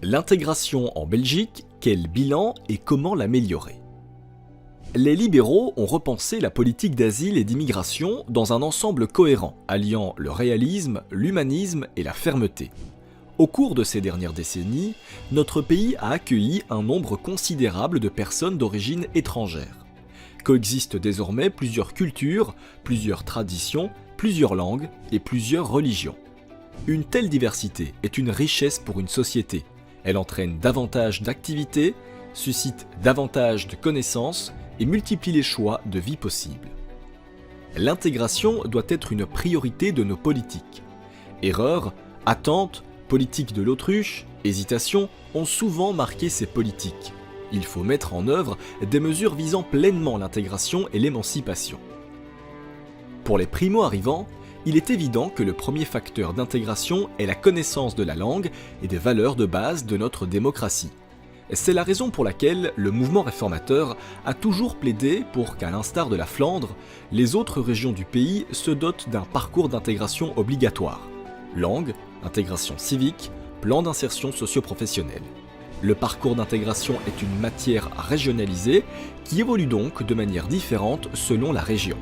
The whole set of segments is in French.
L'intégration en Belgique, quel bilan et comment l'améliorer? Les libéraux ont repensé la politique d'asile et d'immigration dans un ensemble cohérent, alliant le réalisme, l'humanisme et la fermeté. Au cours de ces dernières décennies, notre pays a accueilli un nombre considérable de personnes d'origine étrangère. Coexistent désormais plusieurs cultures, plusieurs traditions, plusieurs langues et plusieurs religions. Une telle diversité est une richesse pour une société. Elle entraîne davantage d'activités, suscite davantage de connaissances et multiplie les choix de vie possibles. L'intégration doit être une priorité de nos politiques. Erreurs, attentes, politique de l'autruche, hésitation ont souvent marqué ces politiques. Il faut mettre en œuvre des mesures visant pleinement l'intégration et l'émancipation. Pour les primo-arrivants, il est évident que le premier facteur d'intégration est la connaissance de la langue et des valeurs de base de notre démocratie. C'est la raison pour laquelle le mouvement réformateur a toujours plaidé pour qu'à l'instar de la Flandre, les autres régions du pays se dotent d'un parcours d'intégration obligatoire. Langue, intégration civique, plan d'insertion socio-professionnelle. Le parcours d'intégration est une matière régionalisée qui évolue donc de manière différente selon la région.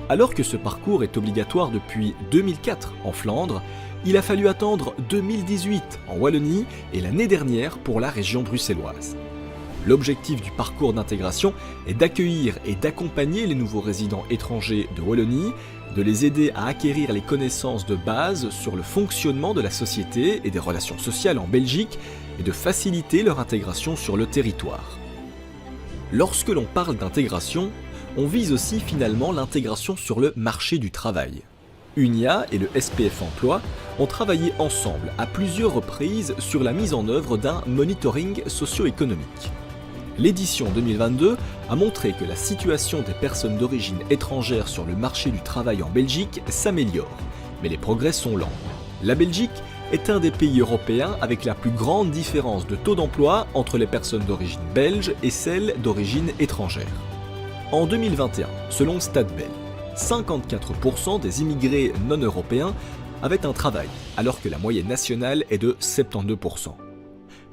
Alors que ce parcours est obligatoire depuis 2004 en Flandre, il a fallu attendre 2018 en Wallonie et l'année dernière pour la région bruxelloise. L'objectif du parcours d'intégration est d'accueillir et d'accompagner les nouveaux résidents étrangers de Wallonie, de les aider à acquérir les connaissances de base sur le fonctionnement de la société et des relations sociales en Belgique et de faciliter leur intégration sur le territoire. Lorsque l'on parle d'intégration, on vise aussi finalement l'intégration sur le marché du travail. UNIA et le SPF Emploi ont travaillé ensemble à plusieurs reprises sur la mise en œuvre d'un monitoring socio-économique. L'édition 2022 a montré que la situation des personnes d'origine étrangère sur le marché du travail en Belgique s'améliore, mais les progrès sont lents. La Belgique est un des pays européens avec la plus grande différence de taux d'emploi entre les personnes d'origine belge et celles d'origine étrangère. En 2021, selon StatBel, 54% des immigrés non européens avaient un travail, alors que la moyenne nationale est de 72%.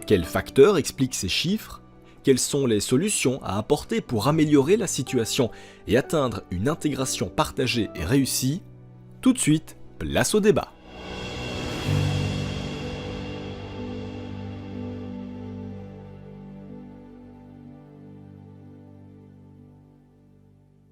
Quels facteurs expliquent ces chiffres? Quelles sont les solutions à apporter pour améliorer la situation et atteindre une intégration partagée et réussie? Tout de suite, place au débat.